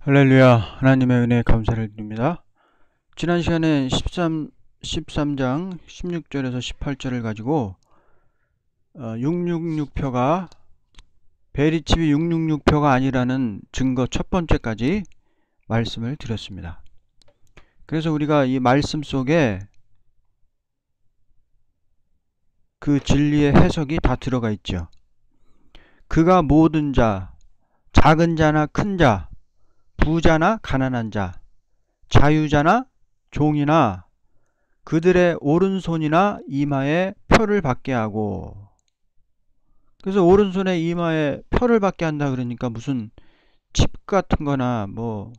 할렐루야. 하나님의 은혜에 감사를 드립니다. 지난 시간에 13장 16절에서 18절을 가지고 666표가 베리칩이 666표가 아니라는 증거 첫 번째까지 말씀을 드렸습니다. 그래서 우리가 이 말씀 속에 그 진리의 해석이 다 들어가 있죠. 그가 모든 자, 작은 자나 큰 자, 부자나 가난한 자, 자유자나 종이나 그들의 오른손이나 이마에 표를 받게 하고, 그래서 오른손에 이마에 표를 받게 한다 그러니까 무슨 칩 같은 거나 뭐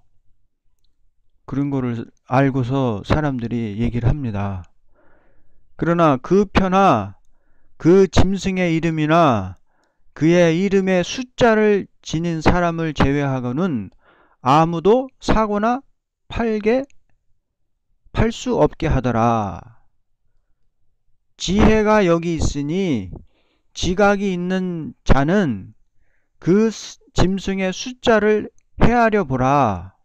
그런 거를 알고서 사람들이 얘기를 합니다. 그러나 그 표나 그 짐승의 이름이나 그의 이름의 숫자를 지닌 사람을 제외하고는 아무도 사거나 팔 수 없게 하더라. 지혜가 여기 있으니 지각이 있는 자는 그 짐승의 숫자를 헤아려 보라.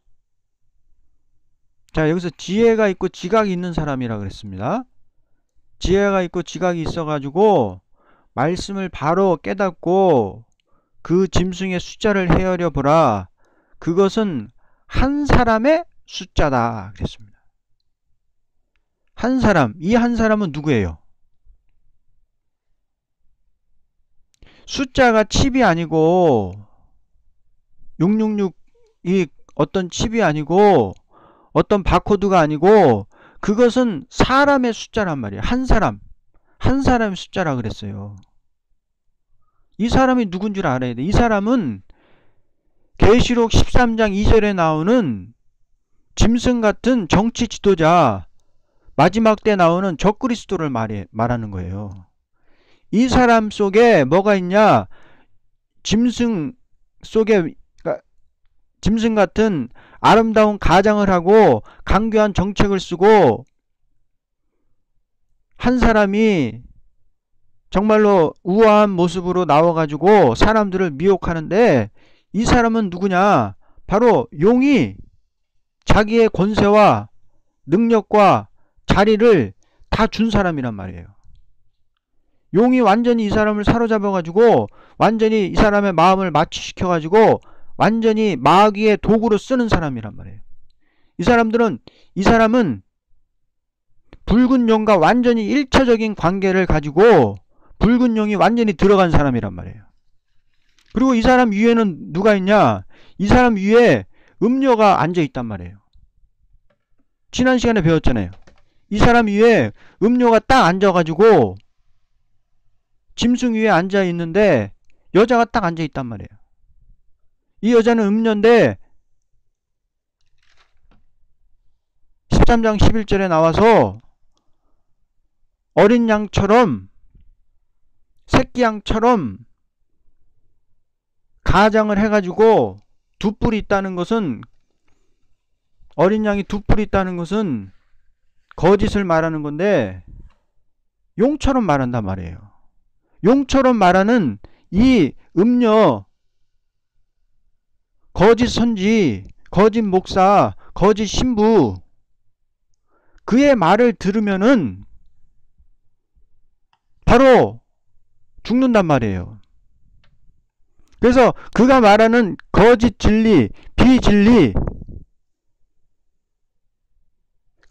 자, 여기서 지혜가 있고 지각이 있는 사람이라 그랬습니다. 지혜가 있고 지각이 있어가지고 말씀을 바로 깨닫고 그 짐승의 숫자를 헤아려 보라. 그것은 한 사람의 숫자다 그랬습니다. 한 사람, 이 한 사람은 누구예요? 숫자가 칩이 아니고 666이 어떤 칩이 아니고 어떤 바코드가 아니고 그것은 사람의 숫자란 말이에요. 한 사람의 숫자라 그랬어요. 이 사람이 누군 줄 알아야 돼. 이 사람은 계시록 13장 2절에 나오는 짐승 같은 정치 지도자, 마지막 때 나오는 적그리스도를 말하는 거예요. 이 사람 속에 뭐가 있냐? 짐승 속에 짐승 같은 아름다운 가장을 하고 강교한 정책을 쓰고 한 사람이 정말로 우아한 모습으로 나와가지고 사람들을 미혹하는데, 이 사람은 누구냐? 바로 용이 자기의 권세와 능력과 자리를 다 준 사람이란 말이에요. 용이 완전히 이 사람을 사로잡아가지고 완전히 이 사람의 마음을 마취시켜가지고 완전히 마귀의 도구로 쓰는 사람이란 말이에요. 이 사람은 붉은 용과 완전히 일차적인 관계를 가지고 붉은 용이 완전히 들어간 사람이란 말이에요. 그리고 이 사람 위에는 누가 있냐? 이 사람 위에 음녀가 앉아 있단 말이에요. 지난 시간에 배웠잖아요. 이 사람 위에 음녀가 딱 앉아가지고 짐승 위에 앉아 있는데 여자가 딱 앉아 있단 말이에요. 이 여자는 음녀인데 13장 11절에 나와서 어린 양처럼 새끼 양처럼 가장을 해가지고 두 뿔이 있다는 것은, 어린 양이 두 뿔이 있다는 것은 거짓을 말하는 건데 용처럼 말한단 말이에요. 용처럼 말하는 이 음녀, 거짓 선지, 거짓 목사, 거짓 신부, 그의 말을 들으면은 바로 죽는단 말이에요. 그래서 그가 말하는 거짓 진리, 비진리,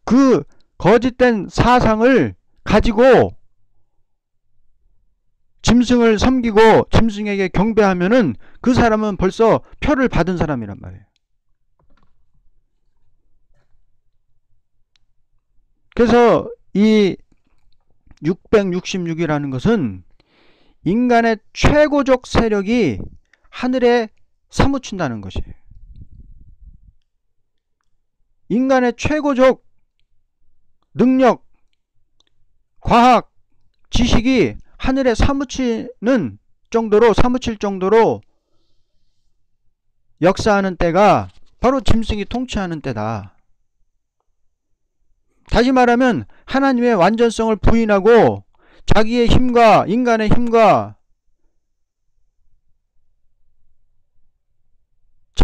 그 거짓된 사상을 가지고 짐승을 섬기고 짐승에게 경배하면은 그 사람은 벌써 표를 받은 사람이란 말이에요. 그래서 이 666이라는 것은 인간의 최고적 세력이 하늘에 사무친다는 것이에요. 인간의 최고적 능력, 과학, 지식이 하늘에 사무칠 정도로 역사하는 때가 바로 짐승이 통치하는 때다. 다시 말하면 하나님의 완전성을 부인하고 자기의 힘과 인간의 힘과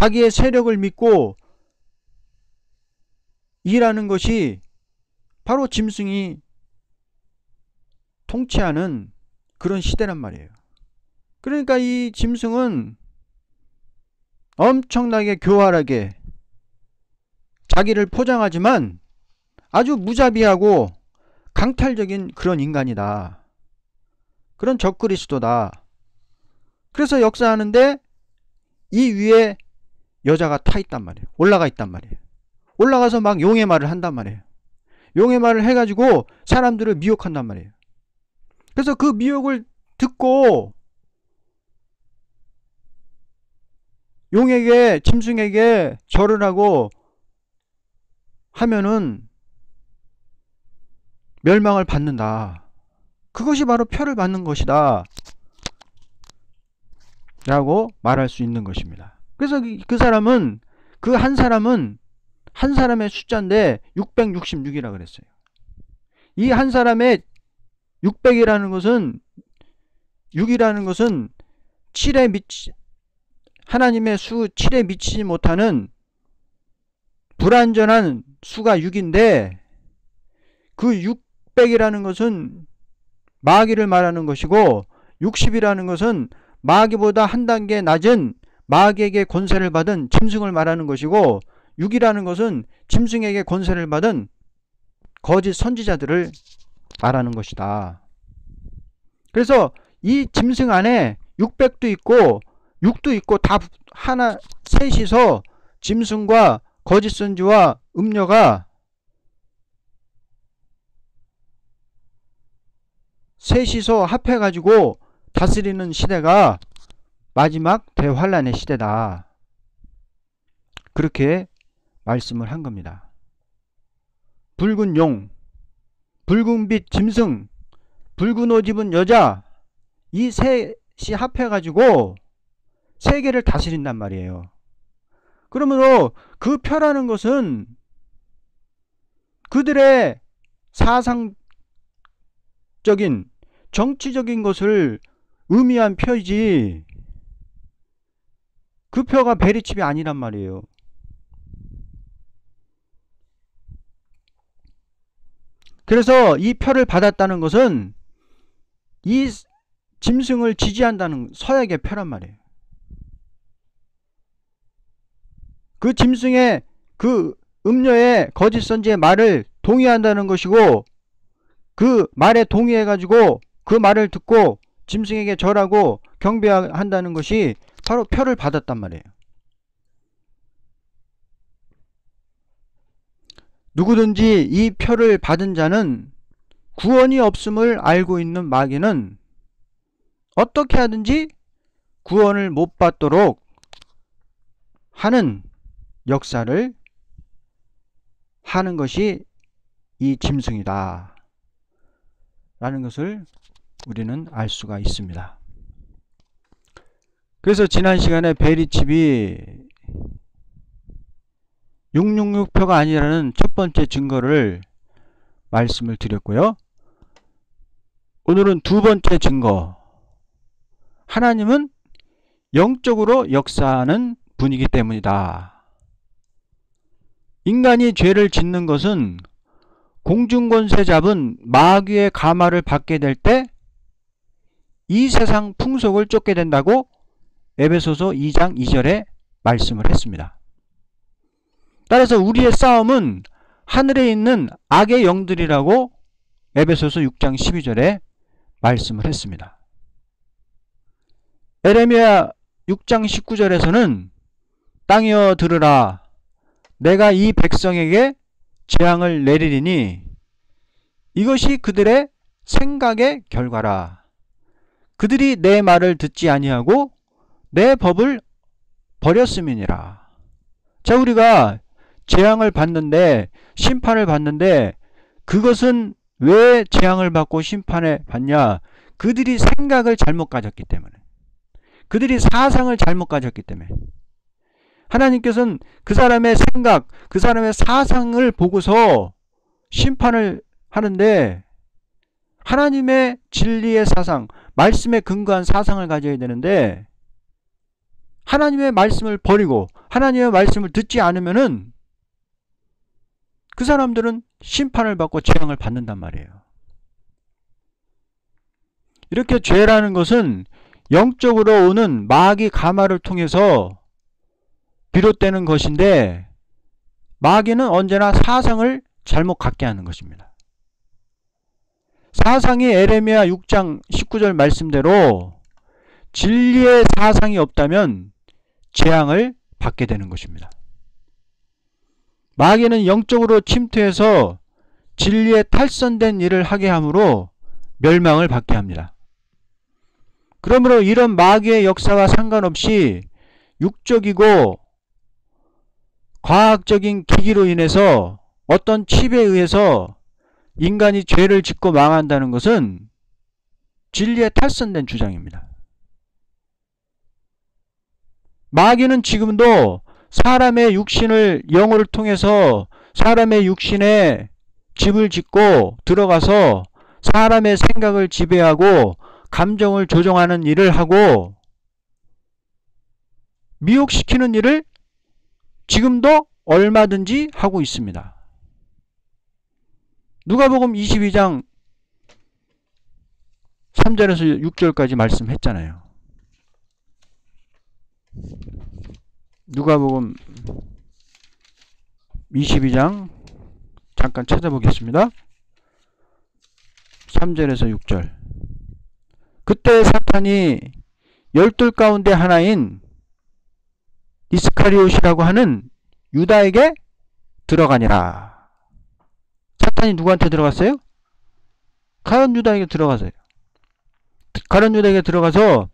자기의 세력을 믿고 일하는 것이 바로 짐승이 통치하는 그런 시대란 말이에요. 그러니까 이 짐승은 엄청나게 교활하게 자기를 포장하지만 아주 무자비하고 강탈적인 그런 인간이다. 그런 적그리스도다. 그래서 역사하는데 이 위에 여자가 타 있단 말이에요. 올라가 있단 말이에요. 올라가서 막 용의 말을 한단 말이에요. 용의 말을 해가지고 사람들을 미혹한단 말이에요. 그래서 그 미혹을 듣고 용에게, 짐승에게 절을 하고 하면은 멸망을 받는다. 그것이 바로 표를 받는 것이다. 라고 말할 수 있는 것입니다. 그래서 그 사람은, 그 한 사람은 한 사람의 숫자인데 666이라 그랬어요. 이 한 사람의 600이라는 것은, 6이라는 것은 7에 하나님의 수 7에 미치지 못하는 불완전한 수가 6인데, 그 600이라는 것은 마귀를 말하는 것이고, 60이라는 것은 마귀보다 한 단계 낮은 마귀에게 권세를 받은 짐승을 말하는 것이고, 6이라는 것은 짐승에게 권세를 받은 거짓 선지자들을 말하는 것이다. 그래서 이 짐승 안에 600도 있고 6도 있고 다 하나 셋이서 짐승과 거짓 선지와 음녀가 셋이서 합해가지고 다스리는 시대가 마지막 대환란의 시대다. 그렇게 말씀을 한 겁니다. 붉은 용, 붉은빛 짐승, 붉은 옷 입은 여자, 이 셋이 합해가지고 세계를 다스린단 말이에요. 그러므로 그 표라는 것은 그들의 사상적인, 정치적인 것을 의미한 표이지, 그 표가 베리칩이 아니란 말이에요. 그래서 이 표를 받았다는 것은 이 짐승을 지지한다는 서약의 표란 말이에요. 그 짐승의, 그 음녀의 거짓 선지의 말을 동의한다는 것이고, 그 말에 동의해가지고 그 말을 듣고 짐승에게 절하고 경배한다는 것이 바로 표를 받았단 말이에요. 누구든지 이 표를 받은 자는 구원이 없음을 알고 있는 마귀는 어떻게 하든지 구원을 못 받도록 하는 역사를 하는 것이 이 짐승이다 라는 것을 우리는 알 수가 있습니다. 그래서 지난 시간에 베리칩이 666표가 아니라는 첫 번째 증거를 말씀을 드렸고요. 오늘은 두 번째 증거, 하나님은 영적으로 역사하는 분이기 때문이다. 인간이 죄를 짓는 것은 공중권세 잡은 마귀의 가마를 받게 될 때 이 세상 풍속을 쫓게 된다고 에베소서 2장 2절에 말씀을 했습니다. 따라서 우리의 싸움은 하늘에 있는 악의 영들이라고 에베소서 6장 12절에 말씀을 했습니다. 에레미야 6장 19절에서는 땅이여 들으라, 내가 이 백성에게 재앙을 내리리니 이것이 그들의 생각의 결과라. 그들이 내 말을 듣지 아니하고 내 법을 버렸음이니라. 자, 우리가 재앙을 받는데, 심판을 받는데, 그것은 왜 재앙을 받고 심판을 받냐? 그들이 생각을 잘못 가졌기 때문에, 그들이 사상을 잘못 가졌기 때문에. 하나님께서는 그 사람의 생각, 그 사람의 사상을 보고서 심판을 하는데, 하나님의 진리의 사상, 말씀에 근거한 사상을 가져야 되는데, 하나님의 말씀을 버리고 하나님의 말씀을 듣지 않으면은 그 사람들은 심판을 받고 재앙을 받는단 말이에요. 이렇게 죄라는 것은 영적으로 오는 마귀 가마를 통해서 비롯되는 것인데, 마귀는 언제나 사상을 잘못 갖게 하는 것입니다. 사상이 에레미야 6장 19절 말씀대로 진리의 사상이 없다면 재앙을 받게 되는 것입니다. 마귀는 영적으로 침투해서 진리에 탈선된 일을 하게 하므로 멸망을 받게 합니다. 그러므로 이런 마귀의 역사와 상관없이 육적이고 과학적인 기기로 인해서 어떤 칩에 의해서 인간이 죄를 짓고 망한다는 것은 진리에 탈선된 주장입니다. 마귀는 지금도 사람의 육신을 영혼을 통해서 사람의 육신에 집을 짓고 들어가서 사람의 생각을 지배하고 감정을 조종하는 일을 하고 미혹시키는 일을 지금도 얼마든지 하고 있습니다. 누가복음 22장 3절에서 6절까지 말씀했잖아요. 누가복음 22장 잠깐 찾아보겠습니다. 3절에서 6절. 그때 사탄이 12 가운데 하나인 이스카리옷이라고 하는 유다에게 들어가니라. 사탄이 누구한테 들어갔어요? 가룟 유다에게 들어가서요. 가룟 유다에게 들어가서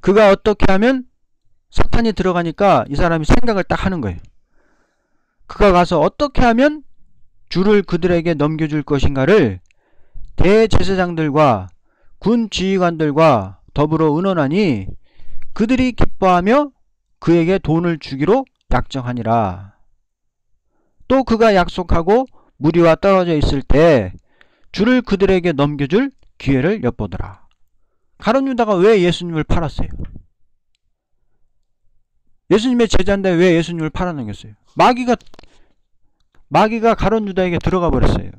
그가 어떻게 하면 사탄이 들어가니까 이 사람이 생각을 딱 하는 거예요. 그가 가서 어떻게 하면 주를 그들에게 넘겨줄 것인가를 대제사장들과 군 지휘관들과 더불어 의논하니 그들이 기뻐하며 그에게 돈을 주기로 약정하니라. 또 그가 약속하고 무리와 떨어져 있을 때 주를 그들에게 넘겨줄 기회를 엿보더라. 가룟 유다가 왜 예수님을 팔았어요? 예수님의 제자인데 왜 예수님을 팔아넘겼어요? 마귀가 가룟 유다에게 들어가 버렸어요.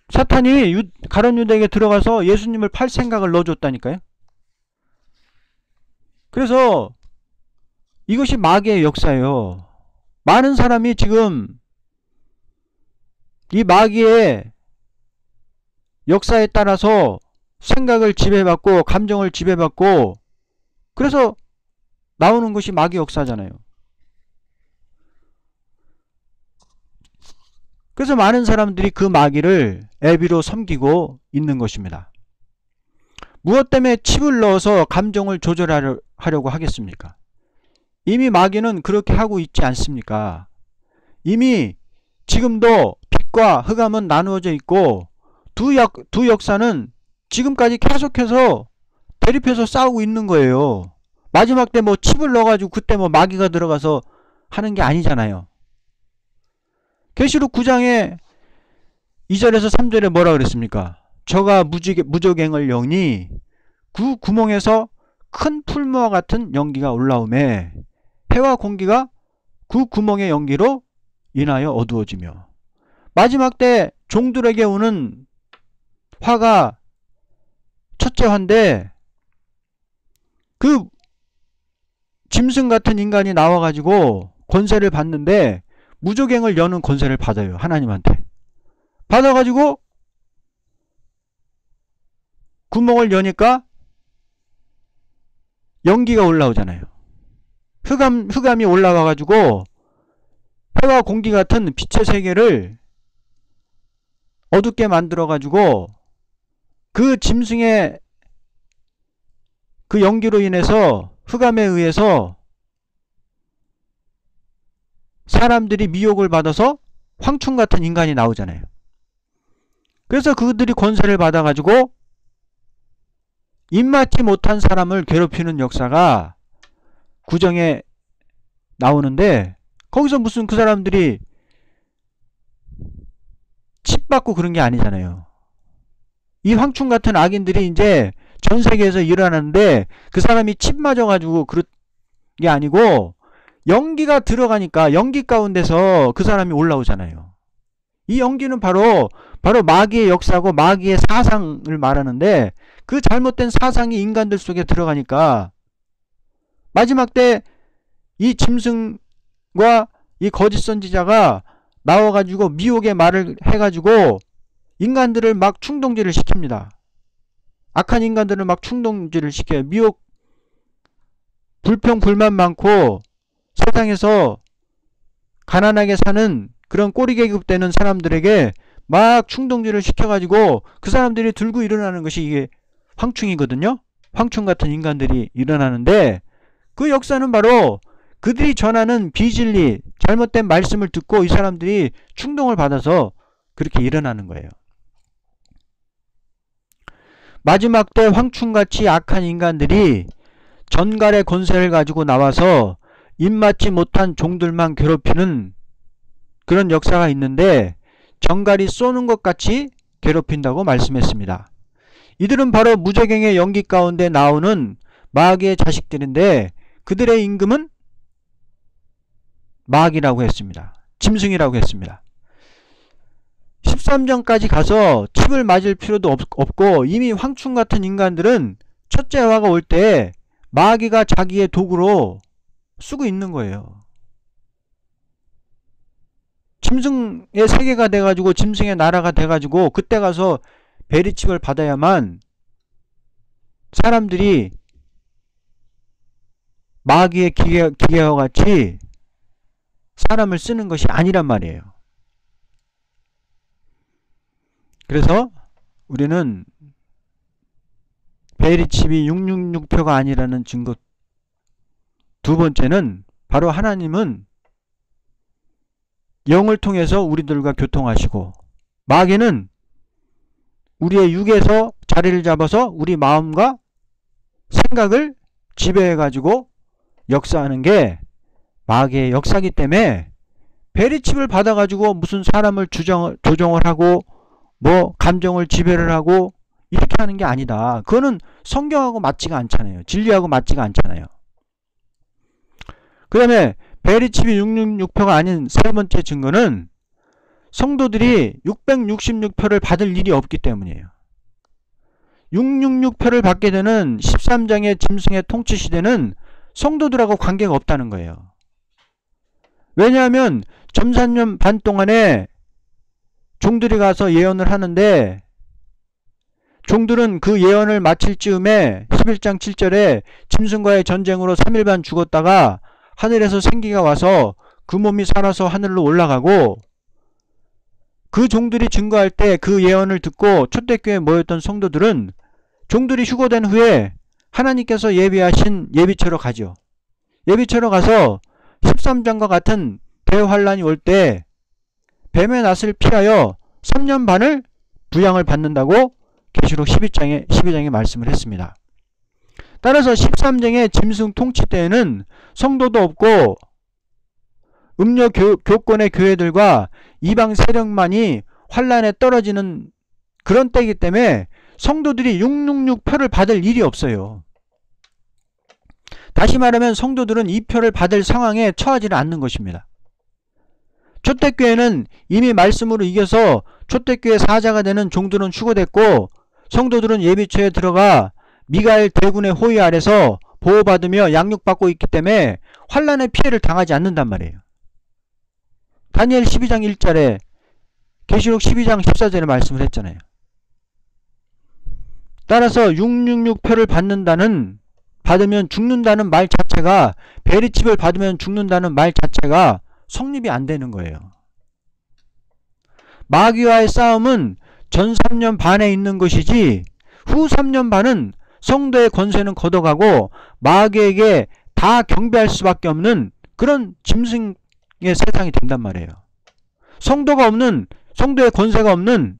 사탄이 가룟 유다에게 들어가서 예수님을 팔 생각을 넣어줬다니까요. 그래서 이것이 마귀의 역사예요. 많은 사람이 지금 이 마귀의 역사에 따라서 생각을 지배받고 감정을 지배받고 그래서 나오는 것이 마귀 역사잖아요. 그래서 많은 사람들이 그 마귀를 애비로 섬기고 있는 것입니다. 무엇 때문에 칩을 넣어서 감정을 조절하려고 하겠습니까? 이미 마귀는 그렇게 하고 있지 않습니까? 이미 지금도 빛과 흑암은 나누어져 있고 두 역사는 지금까지 계속해서 대립해서 싸우고 있는 거예요. 마지막 때 뭐 칩을 넣어가지고 그때 뭐 마귀가 들어가서 하는 게 아니잖아요. 계시록 9장에 2절에서 3절에 뭐라 그랬습니까? 저가 무저갱을 영이 그 구멍에서 큰 풀무와 같은 연기가 올라오매 해와 공기가 그 구멍의 연기로 인하여 어두워지며 마지막 때 종들에게 오는 화가 첫째 화인데 그 짐승 같은 인간이 나와가지고 권세를 받는데 무저갱을 여는 권세를 받아요. 하나님한테 받아가지고 구멍을 여니까 연기가 올라오잖아요. 흑암이 올라와가지고 해와 공기 같은 빛의 세계를 어둡게 만들어가지고 그 짐승의 그 연기로 인해서 흑암에 의해서 사람들이 미혹을 받아서 황충 같은 인간이 나오잖아요. 그래서 그들이 권세를 받아가지고 입맞지 못한 사람을 괴롭히는 역사가 구정에 나오는데 거기서 무슨 그 사람들이 칩받고 그런 게 아니잖아요. 이 황충 같은 악인들이 이제 전 세계에서 일어나는데 그 사람이 칩 맞아가지고 그런 게 아니고 연기가 들어가니까 연기 가운데서 그 사람이 올라오잖아요. 이 연기는 바로 마귀의 역사고 마귀의 사상을 말하는데 그 잘못된 사상이 인간들 속에 들어가니까 마지막 때 이 짐승과 이 거짓 선지자가 나와가지고 미혹의 말을 해가지고 인간들을 막 충동질을 시킵니다. 악한 인간들을 막 충동질을 시켜요. 미혹, 불평, 불만 많고 세상에서 가난하게 사는 그런 꼬리 계급되는 사람들에게 막 충동질을 시켜가지고 그 사람들이 들고 일어나는 것이 이게 황충이거든요. 황충 같은 인간들이 일어나는데 그 역사는 바로 그들이 전하는 비진리, 잘못된 말씀을 듣고 이 사람들이 충동을 받아서 그렇게 일어나는 거예요. 마지막 때 황충같이 악한 인간들이 전갈의 권세를 가지고 나와서 입맞지 못한 종들만 괴롭히는 그런 역사가 있는데 전갈이 쏘는 것 같이 괴롭힌다고 말씀했습니다. 이들은 바로 무저갱의 연기 가운데 나오는 마귀의 자식들인데 그들의 임금은 마귀라고 했습니다. 짐승이라고 했습니다. 13장까지 가서 칩을 맞을 필요도 없고 이미 황충 같은 인간들은 첫째 화가 올 때 마귀가 자기의 도구로 쓰고 있는 거예요. 짐승의 세계가 돼가지고 짐승의 나라가 돼가지고 그때 가서 베리칩을 받아야만 사람들이 마귀의 기계와 같이 사람을 쓰는 것이 아니란 말이에요. 그래서 우리는 베리칩이 666표가 아니라는 증거. 두 번째는 바로 하나님은 영을 통해서 우리들과 교통하시고 마귀는 우리의 육에서 자리를 잡아서 우리 마음과 생각을 지배해가지고 역사하는 게 마귀의 역사이기 때문에 베리칩을 받아가지고 무슨 사람을 조정을 하고 뭐 감정을 지배를 하고 이렇게 하는 게 아니다. 그거는 성경하고 맞지가 않잖아요. 진리하고 맞지가 않잖아요. 그 다음에 베리칩이 666표가 아닌 세 번째 증거는 성도들이 666표를 받을 일이 없기 때문이에요. 666표를 받게 되는 13장의 짐승의 통치 시대는 성도들하고 관계가 없다는 거예요. 왜냐하면 점산년 반 동안에 종들이 가서 예언을 하는데 종들은 그 예언을 마칠 즈음에 11장 7절에 짐승과의 전쟁으로 3일 반 죽었다가 하늘에서 생기가 와서 그 몸이 살아서 하늘로 올라가고 그 종들이 증거할 때 그 예언을 듣고 초대교회에 모였던 성도들은 종들이 휴거된 후에 하나님께서 예비하신 예비처로 가죠. 예비처로 가서 13장과 같은 대환란이 올 때 뱀의 낯을 피하여 3년 반을 부양을 받는다고 계시록 12장에 말씀을 했습니다. 따라서 13장의 짐승 통치 때에는 성도도 없고 음료 교권의 교회들과 이방 세력만이 환란에 떨어지는 그런 때이기 때문에 성도들이 666표를 받을 일이 없어요. 다시 말하면 성도들은 이 표를 받을 상황에 처하지는 않는 것입니다. 초대교회는 이미 말씀으로 이겨서 초대교회 사자가 되는 종들은 휴거됐고 성도들은 예비처에 들어가 미가엘 대군의 호위 아래서 보호받으며 양육받고 있기 때문에 환란의 피해를 당하지 않는단 말이에요. 다니엘 12장 1절에 계시록 12장 14절에 말씀을 했잖아요. 따라서 666표를 받으면 죽는다는 말 자체가 베리칩을 받으면 죽는다는 말 자체가 성립이 안 되는 거예요. 마귀와의 싸움은 전 3년 반에 있는 것이지 후 3년 반은 성도의 권세는 걷어가고 마귀에게 다 경배할 수밖에 없는 그런 짐승의 세상이 된단 말이에요. 성도가 없는, 성도의 권세가 없는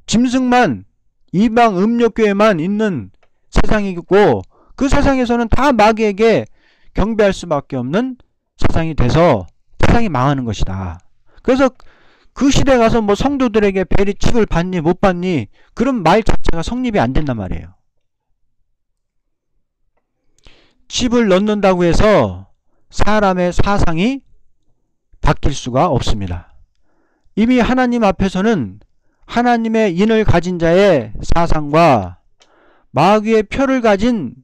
짐승만, 이방 음욕교회만 있는 세상이고 그 세상에서는 다 마귀에게 경배할 수밖에 없는 세상이 돼서 세상이 망하는 것이다. 그래서 그 시대 가서 뭐 성도들에게 베리 칩을 받니 못 받니 그런 말 자체가 성립이 안 된단 말이에요. 칩을 넣는다고 해서 사람의 사상이 바뀔 수가 없습니다. 이미 하나님 앞에서는 하나님의 인을 가진 자의 사상과 마귀의 표를 가진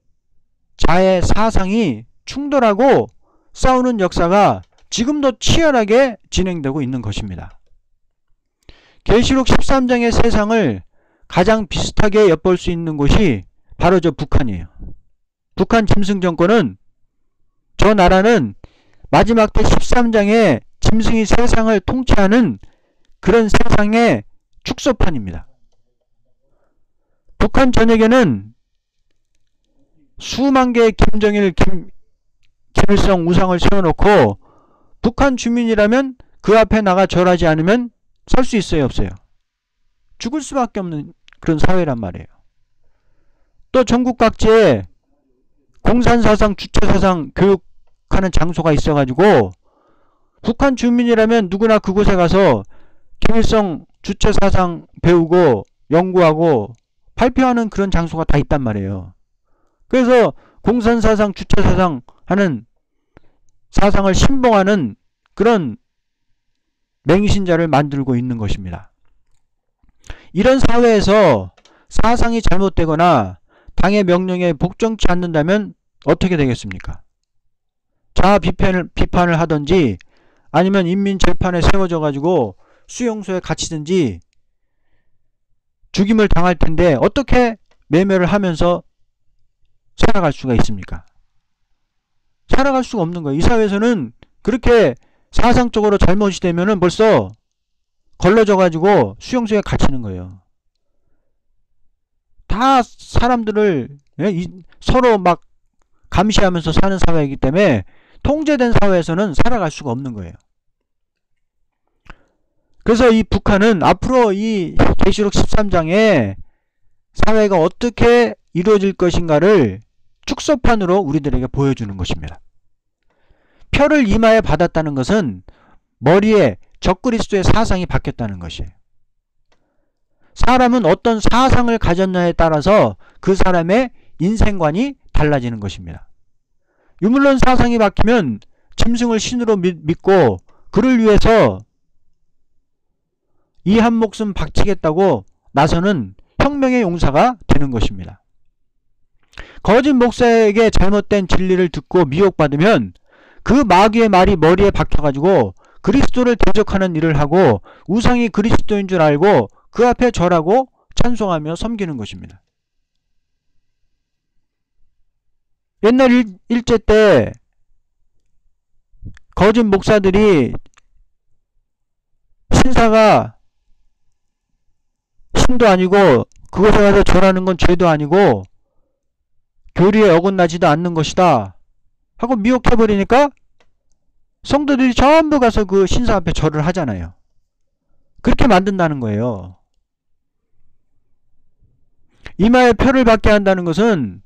자의 사상이 충돌하고 싸우는 역사가 지금도 치열하게 진행되고 있는 것입니다. 계시록 13장의 세상을 가장 비슷하게 엿볼 수 있는 곳이 바로 저 북한이에요. 북한 짐승 정권은, 저 나라는 마지막 때 13장의 짐승이 세상을 통치하는 그런 세상의 축소판입니다. 북한 전역에는 수만 개의 김정일, 김일성 우상을 세워놓고 북한 주민이라면 그 앞에 나가 절하지 않으면 살 수 있어요, 없어요? 죽을 수밖에 없는 그런 사회란 말이에요. 또 전국 각지에 공산사상, 주체사상 교육하는 장소가 있어가지고 북한 주민이라면 누구나 그곳에 가서 김일성 주체사상 배우고 연구하고 발표하는 그런 장소가 다 있단 말이에요. 그래서 공산사상, 주체사상 하는 사상을 신봉하는 그런 맹신자를 만들고 있는 것입니다. 이런 사회에서 사상이 잘못되거나 당의 명령에 복종치 않는다면 어떻게 되겠습니까? 자아 비판을 하든지 아니면 인민재판에 세워져 가지고 수용소에 갇히든지 죽임을 당할 텐데 어떻게 매매를 하면서 살아갈 수가 있습니까? 살아갈 수가 없는 거예요. 이 사회에서는 그렇게 사상적으로 잘못이 되면은 벌써 걸러져 가지고 수용소에 갇히는 거예요. 다 사람들을 서로 막 감시하면서 사는 사회이기 때문에 통제된 사회에서는 살아갈 수가 없는 거예요. 그래서 이 북한은 앞으로 이 계시록 13장에 사회가 어떻게 이루어질 것인가를 축소판으로 우리들에게 보여주는 것입니다. 표를 이마에 받았다는 것은 머리에 적그리스도의 사상이 바뀌었다는 것이에요. 사람은 어떤 사상을 가졌냐에 따라서 그 사람의 인생관이 달라지는 것입니다. 유물론 사상이 바뀌면 짐승을 신으로 믿고 그를 위해서 이 한 목숨 바치겠다고 나서는 혁명의 용사가 되는 것입니다. 거짓 목사에게 잘못된 진리를 듣고 미혹받으면 그 마귀의 말이 머리에 박혀가지고 그리스도를 대적하는 일을 하고 우상이 그리스도인 줄 알고 그 앞에 절하고 찬송하며 섬기는 것입니다. 옛날 일제 때 거짓 목사들이 신사가 신도 아니고 그곳에 가서 절하는 건 죄도 아니고 교리에 어긋나지도 않는 것이다 하고 미혹해버리니까 성도들이 전부 가서 그 신사 앞에 절을 하잖아요. 그렇게 만든다는 거예요. 이마에 표를 받게 한다는 것은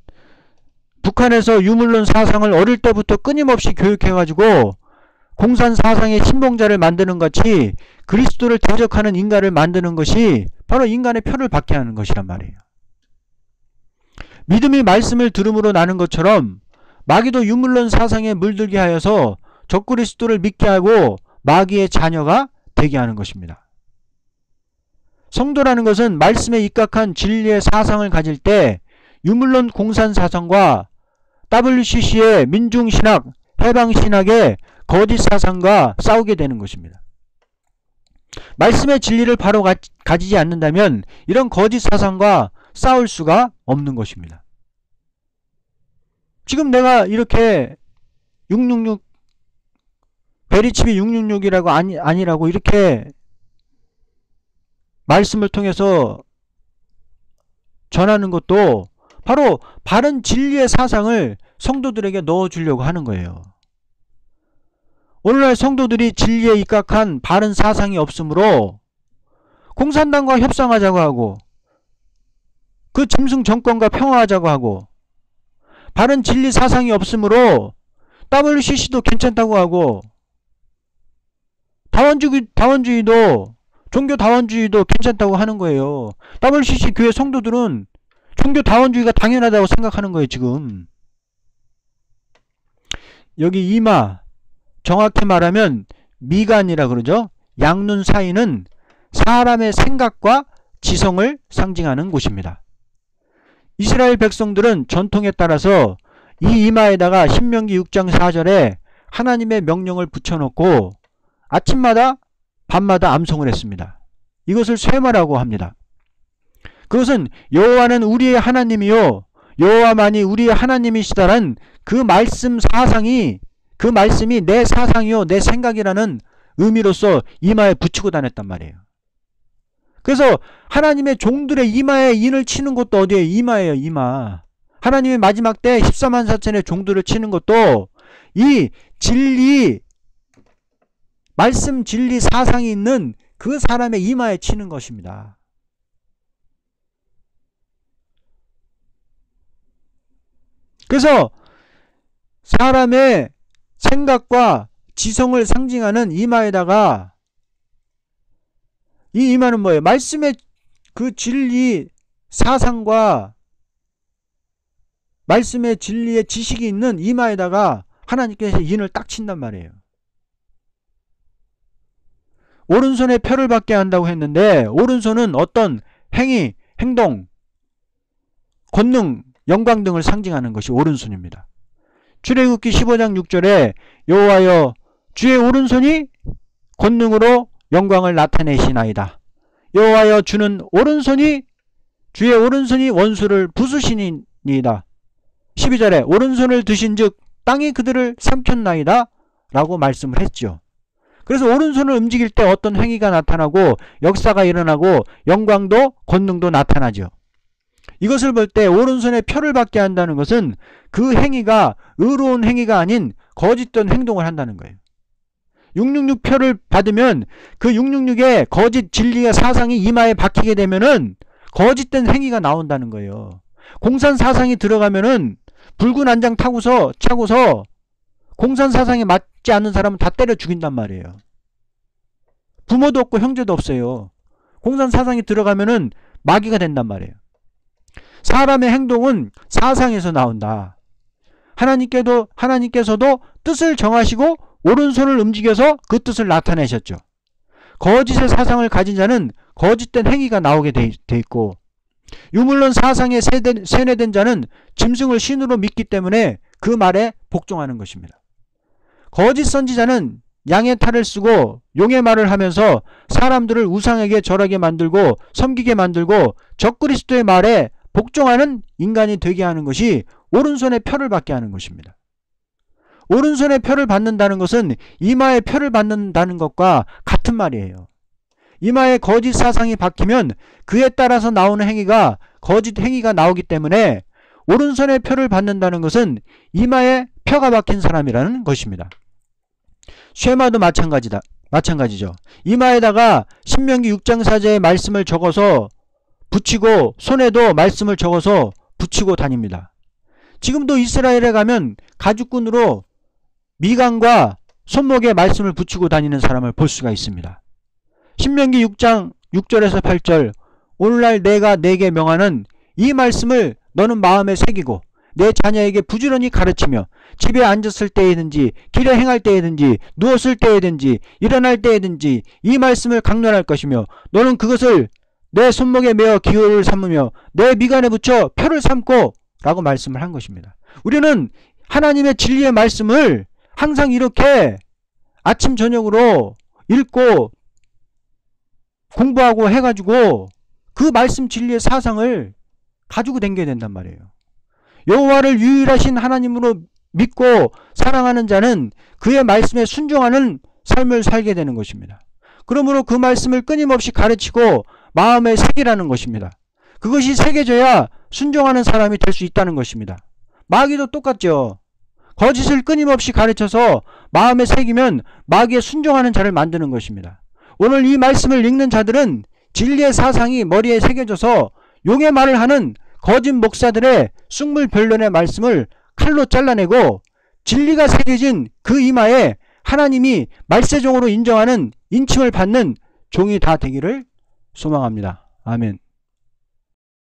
북한에서 유물론 사상을 어릴 때부터 끊임없이 교육해가지고 공산 사상의 신봉자를 만드는 것이 그리스도를 대적하는 인간을 만드는 것이 바로 인간의 표를 받게 하는 것이란 말이에요. 믿음이 말씀을 들음으로 나는 것처럼 마귀도 유물론 사상에 물들게 하여서 적그리스도를 믿게 하고 마귀의 자녀가 되게 하는 것입니다. 성도라는 것은 말씀에 입각한 진리의 사상을 가질 때 유물론 공산 사상과 WCC의 민중신학, 해방신학의 거짓 사상과 싸우게 되는 것입니다. 말씀의 진리를 바로 가지지 않는다면 이런 거짓 사상과 싸울 수가 없는 것입니다. 지금 내가 이렇게 666 베리칩이 666이라고 아니라고 이렇게 말씀을 통해서 전하는 것도 바로 바른 진리의 사상을 성도들에게 넣어주려고 하는 거예요. 오늘날 성도들이 진리에 입각한 바른 사상이 없으므로 공산당과 협상하자고 하고 그 짐승 정권과 평화하자고 하고 바른 진리 사상이 없으므로 WCC도 괜찮다고 하고 다원주의도 종교다원주의도 괜찮다고 하는 거예요. WCC 교회 성도들은 종교다원주의가 당연하다고 생각하는 거예요, 지금. 여기 이마, 정확히 말하면 미간이라 그러죠. 양눈 사이는 사람의 생각과 지성을 상징하는 곳입니다. 이스라엘 백성들은 전통에 따라서 이 이마에다가 신명기 6장 4절에 하나님의 명령을 붙여놓고 아침마다 밤마다 암송을 했습니다. 이것을 쇠마라고 합니다. 그것은 여호와는 우리의 하나님이요 여호와만이 우리의 하나님이시다란 그 말씀 사상이, 그 말씀이 내 사상이요 내 생각이라는 의미로서 이마에 붙이고 다녔단 말이에요. 그래서 하나님의 종들의 이마에 인을 치는 것도 어디에요? 이마예요, 이마. 하나님의 마지막 때 14만 4천의 종들을 치는 것도 이 진리, 말씀 진리 사상이 있는 그 사람의 이마에 치는 것입니다. 그래서 사람의 생각과 지성을 상징하는 이마에다가, 이 이마는 뭐예요? 말씀의 그 진리 사상과 말씀의 진리의 지식이 있는 이마에다가 하나님께서 인을 딱 친단 말이에요. 오른손에 표를 받게 한다고 했는데 오른손은 어떤 행위, 행동, 권능, 영광 등을 상징하는 것이 오른손입니다. 출애굽기 15장 6절에 여호와여 주의 오른손이 권능으로 영광을 나타내시나이다. 여호와여 주는 오른손이, 주의 오른손이 원수를 부수시니이다. 12절에 오른손을 드신즉 땅이 그들을 삼켰나이다 라고 말씀을 했죠. 그래서 오른손을 움직일 때 어떤 행위가 나타나고 역사가 일어나고 영광도 권능도 나타나죠. 이것을 볼 때 오른손에 표를 받게 한다는 것은 그 행위가 의로운 행위가 아닌 거짓된 행동을 한다는 거예요. 666 표를 받으면 그 666의 거짓 진리의 사상이 이마에 박히게 되면은 거짓된 행위가 나온다는 거예요. 공산 사상이 들어가면은 붉은 안장 차고서 공산 사상에 맞지 않는 사람은 다 때려 죽인단 말이에요. 부모도 없고 형제도 없어요. 공산 사상이 들어가면은 마귀가 된단 말이에요. 사람의 행동은 사상에서 나온다. 하나님께서도 뜻을 정하시고 오른손을 움직여서 그 뜻을 나타내셨죠. 거짓의 사상을 가진 자는 거짓된 행위가 나오게 돼 있고, 유물론 사상에 세뇌된 자는 짐승을 신으로 믿기 때문에 그 말에 복종하는 것입니다. 거짓 선지자는 양의 탈을 쓰고 용의 말을 하면서 사람들을 우상에게 절하게 만들고 섬기게 만들고 적그리스도의 말에 복종하는 인간이 되게 하는 것이 오른손에 표를 받게 하는 것입니다. 오른손에 표를 받는다는 것은 이마에 표를 받는다는 것과 같은 말이에요. 이마에 거짓 사상이 박히면 그에 따라서 나오는 행위가 거짓 행위가 나오기 때문에 오른손에 표를 받는다는 것은 이마에 표가 박힌 사람이라는 것입니다. 쇠마도 마찬가지죠. 이마에다가 신명기 6장 4절의 말씀을 적어서 붙이고 손에도 말씀을 적어서 붙이고 다닙니다. 지금도 이스라엘에 가면 가죽끈으로 미간과 손목에 말씀을 붙이고 다니는 사람을 볼 수가 있습니다. 신명기 6장 6절에서 8절 오늘날 내가 네게 명하는 이 말씀을 너는 마음에 새기고 내 자녀에게 부지런히 가르치며 집에 앉았을 때에든지 길에 행할 때에든지 누웠을 때에든지 일어날 때에든지 이 말씀을 강론할 것이며 너는 그것을 내 손목에 메어 기호를 삼으며 내 미간에 붙여 표를 삼고 라고 말씀을 한 것입니다. 우리는 하나님의 진리의 말씀을 항상 이렇게 아침 저녁으로 읽고 공부하고 해가지고 그 말씀 진리의 사상을 가지고 다녀야 된단 말이에요. 여호와를 유일하신 하나님으로 믿고 사랑하는 자는 그의 말씀에 순종하는 삶을 살게 되는 것입니다. 그러므로 그 말씀을 끊임없이 가르치고 마음에 새기라는 것입니다. 그것이 새겨져야 순종하는 사람이 될 수 있다는 것입니다. 마귀도 똑같죠. 거짓을 끊임없이 가르쳐서 마음에 새기면 마귀에 순종하는 자를 만드는 것입니다. 오늘 이 말씀을 읽는 자들은 진리의 사상이 머리에 새겨져서 용의 말을 하는 거짓 목사들의 쑥물변론의 말씀을 칼로 잘라내고 진리가 새겨진 그 이마에 하나님이 말세종으로 인정하는 인침을 받는 종이 다 되기를 소망합니다. 아멘.